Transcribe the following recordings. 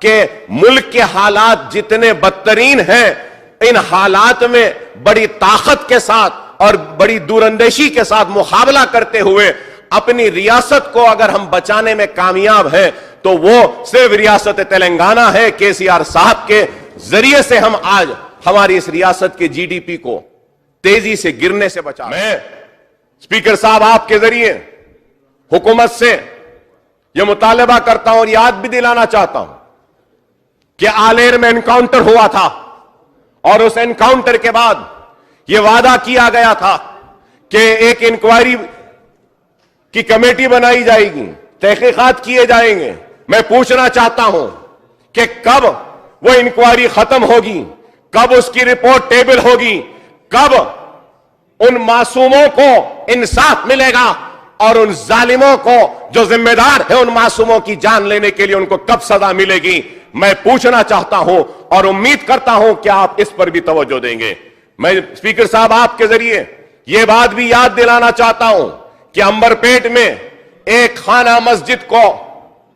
کہ ملک کے حالات جتنے بدترین ہیں ان حالات میں بڑی طاقت کے ساتھ اور بڑی دوراندیشی کے ساتھ مقابلہ کرتے ہوئے اپنی ریاست کو اگر ہم بچانے میں کامیاب ہیں تو وہ صرف ریاست تلنگانہ ہے۔ کے سی آر صاحب کے ذریعے سے ہم آج ہماری اس ریاست کے جی ڈی پی کو تیزی سے گرنے سے بچا۔ میں اسپیکر صاحب آپ کے ذریعے حکومت سے یہ مطالبہ کرتا ہوں اور یاد بھی دلانا چاہتا ہوں کہ آلیر میں انکاؤنٹر ہوا تھا اور اس انکاؤنٹر کے بعد یہ وعدہ کیا گیا تھا کہ ایک انکوائری کی کمیٹی بنائی جائے گی، تحقیقات کیے جائیں گے۔ میں پوچھنا چاہتا ہوں کہ کب وہ انکوائری ختم ہوگی، کب اس کی رپورٹ ٹیبل ہوگی، کب ان معصوموں کو انصاف ملے گا اور ان ظالموں کو جو ذمہ دار ہیں ان معصوموں کی جان لینے کے لیے ان کو کب سزا ملے گی؟ میں پوچھنا چاہتا ہوں اور امید کرتا ہوں کہ آپ اس پر بھی توجہ دیں گے۔ میں اسپیکر صاحب آپ کے ذریعے یہ بات بھی یاد دلانا چاہتا ہوں کہ امبر پیٹ میں ایک خانہ مسجد کو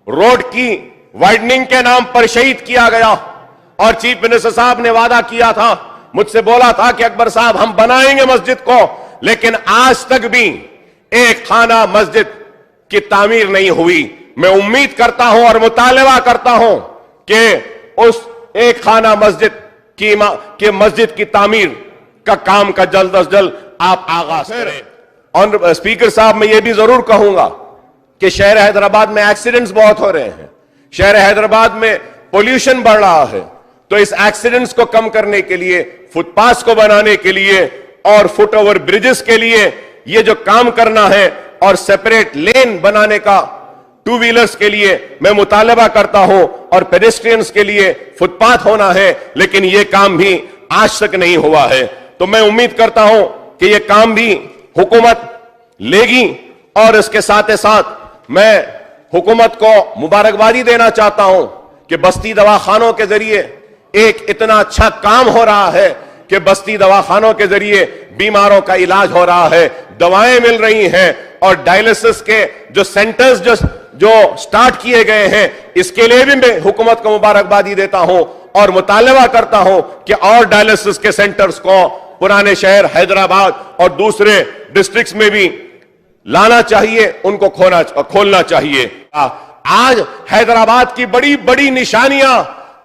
روڈ کی وائڈننگ کے نام پر شہید کیا گیا اور چیف منسٹر صاحب نے وعدہ کیا تھا، مجھ سے بولا تھا کہ اکبر صاحب ہم بنائیں گے مسجد کو، لیکن آج تک بھی ایک خانہ مسجد کی تعمیر نہیں ہوئی۔ میں امید کرتا ہوں اور مطالبہ کرتا ہوں کہ اس ایک خانہ مسجد کی مسجد کی تعمیر کا کام کا جلد از جلد آپ آغاز کریں۔ اور اسپیکر صاحب میں یہ بھی ضرور کہوں گا کہ شہر حیدرآباد میں ایکسیڈنٹس بہت ہو رہے ہیں، شہر حیدرآباد میں پولیوشن بڑھ رہا ہے، تو اس ایکسیڈنٹس کو کم کرنے کے لیے، فٹ پاس کو بنانے کے لیے اور فٹ اوور بریجز کے لیے یہ جو کام کرنا ہے اور سیپریٹ لین بنانے کا ٹو ویلرز کے لیے میں مطالبہ کرتا ہوں اور پیڈسٹرینز کے لیے فٹ پاتھ ہونا ہے، لیکن یہ کام بھی آج تک نہیں ہوا ہے۔ تو میں امید کرتا ہوں کہ یہ کام بھی حکومت لے گی اور اس کے ساتھ ساتھ میں حکومت کو مبارکبادی دینا چاہتا ہوں کہ بستی دواخانوں کے ذریعے ایک اتنا اچھا کام ہو رہا ہے کہ بستی دواخانوں کے ذریعے بیماروں کا علاج ہو رہا ہے، دوائیں مل رہی ہیں اور ڈائلسس کے جو سینٹرز جو سٹارٹ کیے گئے ہیں اس کے لیے بھی میں حکومت کو مبارکبادی دیتا ہوں اور مطالبہ کرتا ہوں کہ اور ڈائلسس کے سینٹرز کو پرانے شہر حیدرآباد اور دوسرے ڈسٹرکٹس میں بھی لانا چاہیے، ان کو کھولنا چاہیے۔ آج حیدرآباد کی بڑی بڑی نشانیاں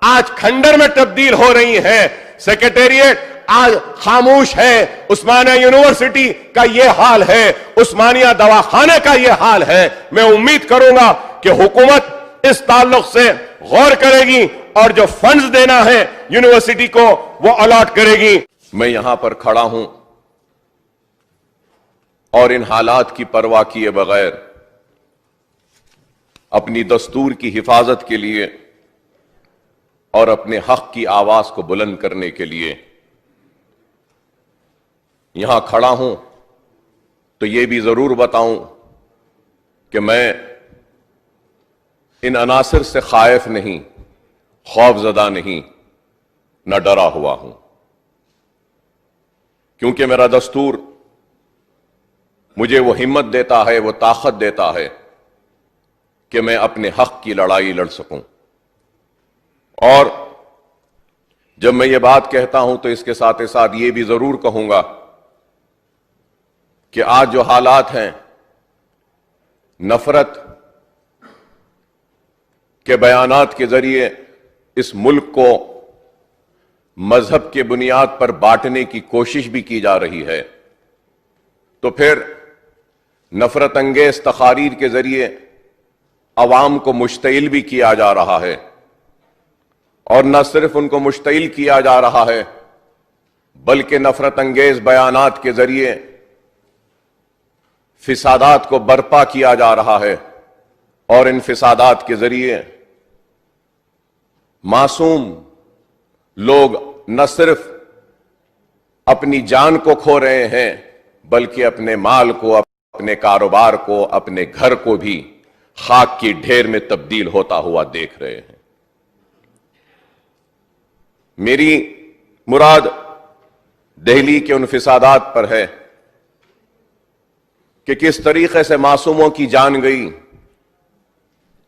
آج کھنڈر میں تبدیل ہو رہی ہیں، سیکریٹریٹ آج خاموش ہے، عثمانیہ یونیورسٹی کا یہ حال ہے، عثمانیہ دواخانے کا یہ حال ہے۔ میں امید کروں گا کہ حکومت اس تعلق سے غور کرے گی اور جو فنڈز دینا ہے یونیورسٹی کو وہ الاٹ کرے گی۔ میں یہاں پر کھڑا ہوں اور ان حالات کی پرواہ کیے بغیر اپنی دستور کی حفاظت کے لیے اور اپنے حق کی آواز کو بلند کرنے کے لیے یہاں کھڑا ہوں، تو یہ بھی ضرور بتاؤں کہ میں ان عناصر سے خائف نہیں، خوف زدہ نہیں، نہ ڈرا ہوا ہوں، کیونکہ میرا دستور مجھے وہ ہمت دیتا ہے، وہ طاقت دیتا ہے کہ میں اپنے حق کی لڑائی لڑ سکوں۔ اور جب میں یہ بات کہتا ہوں تو اس کے ساتھ ساتھ یہ بھی ضرور کہوں گا کہ آج جو حالات ہیں، نفرت کے بیانات کے ذریعے اس ملک کو مذہب کے بنیاد پر بانٹنے کی کوشش بھی کی جا رہی ہے، تو پھر نفرت انگیز تقاریر کے ذریعے عوام کو مشتعل بھی کیا جا رہا ہے، اور نہ صرف ان کو مشتعل کیا جا رہا ہے بلکہ نفرت انگیز بیانات کے ذریعے فسادات کو برپا کیا جا رہا ہے، اور ان فسادات کے ذریعے معصوم لوگ نہ صرف اپنی جان کو کھو رہے ہیں بلکہ اپنے مال کو، اپنے کاروبار کو، اپنے گھر کو بھی خاک کی ڈھیر میں تبدیل ہوتا ہوا دیکھ رہے ہیں۔ میری مراد دہلی کے ان فسادات پر ہے کہ کس طریقے سے معصوموں کی جان گئی،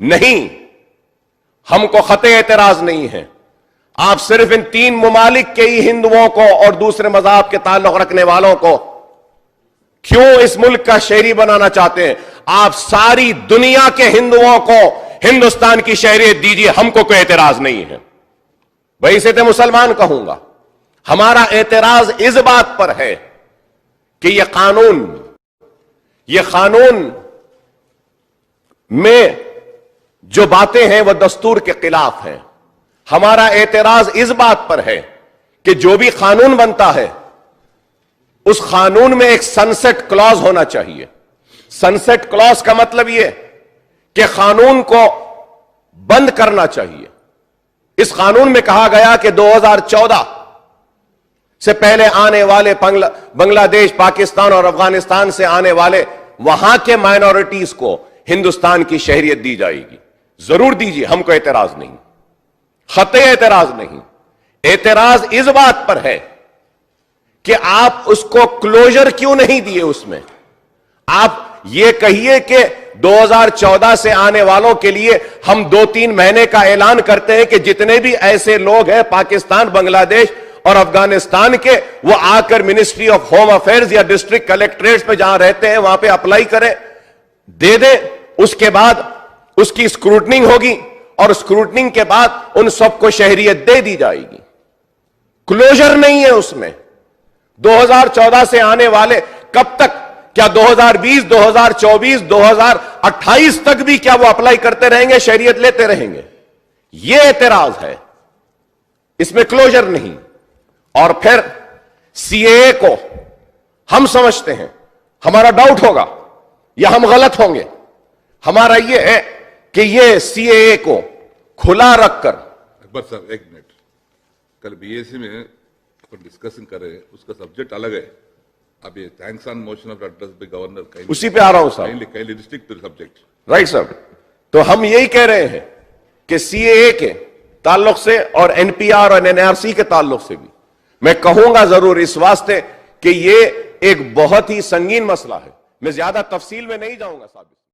نہیں، ہم کو خط اعتراض نہیں ہے. آپ صرف ان 3 ممالک کے ہی ہندوؤں کو اور دوسرے مذہب کے تعلق رکھنے والوں کو کیوں اس ملک کا شہری بنانا چاہتے ہیں؟ آپ ساری دنیا کے ہندوؤں کو ہندوستان کی شہریت دیجیے، ہم کو کوئی اعتراض نہیں ہے. بھائی سے تو مسلمان کہوں گا. ہمارا اعتراض اس بات پر ہے کہ یہ قانون میں جو باتیں ہیں وہ دستور کے خلاف ہیں. ہمارا اعتراض اس بات پر ہے کہ جو بھی قانون بنتا ہے اس قانون میں ایک سنسیٹ کلوز ہونا چاہیے. سنسیٹ کلوز کا مطلب یہ کہ قانون کو بند کرنا چاہیے. اس قانون میں کہا گیا کہ 2014 سے پہلے آنے والے بنگلہ دیش، پاکستان اور افغانستان سے آنے والے وہاں کے مائنورٹیز کو ہندوستان کی شہریت دی جائے گی. ضرور دیجیے، ہم کو اعتراض نہیں، خط اعتراض نہیں. اعتراض اس بات پر ہے کہ آپ اس کو کلوجر کیوں نہیں دیے. اس میں آپ یہ کہیے کہ 2014 سے آنے والوں کے لیے ہم 2-3 مہینے کا اعلان کرتے ہیں کہ جتنے بھی ایسے لوگ ہیں پاکستان، بنگلہ دیش اور افغانستان کے، وہ آ کر منسٹری آف ہوم افیئرز یا ڈسٹرکٹ کلیکٹریٹس پہ جہاں رہتے ہیں وہاں پہ اپلائی کریں، دے دیں. اس کے بعد اس کی اسکروٹننگ ہوگی اور اسکروٹننگ کے بعد ان سب کو شہریت دے دی جائے گی. کلوجر نہیں ہے اس میں. 2014 سے آنے والے کب تک؟ کیا 2020، 2024، 2028 تک بھی کیا وہ اپلائی کرتے رہیں گے، شہریت لیتے رہیں گے؟ یہ اعتراض ہے، اس میں کلوجر نہیں. اور پھر سی اے اے کو ہم سمجھتے ہیں، ہمارا ڈاؤٹ ہوگا یا ہم غلط ہوں گے. ہمارا یہ ہے کہ یہ سی اے اے کو کھلا رکھ کر. اکبر صاحب ایک منٹ، کل بی اے سی میں ڈسکشن کر رہے ہیں، اس کا سبجیکٹ الگ ہے. اب یہ thanks on motion of address by governor, اسی پہ آ رہا ہوں صاحب. ڈسٹرکٹ سبجیکٹ رائٹ صاحب. تو ہم یہی کہہ رہے ہیں کہ سی اے اے کے تعلق سے اور این پی آر اور این آر سی کے تعلق سے بھی میں کہوں گا ضرور، اس واسطے کہ یہ ایک بہت ہی سنگین مسئلہ ہے. میں زیادہ تفصیل میں نہیں جاؤں گا صاحب.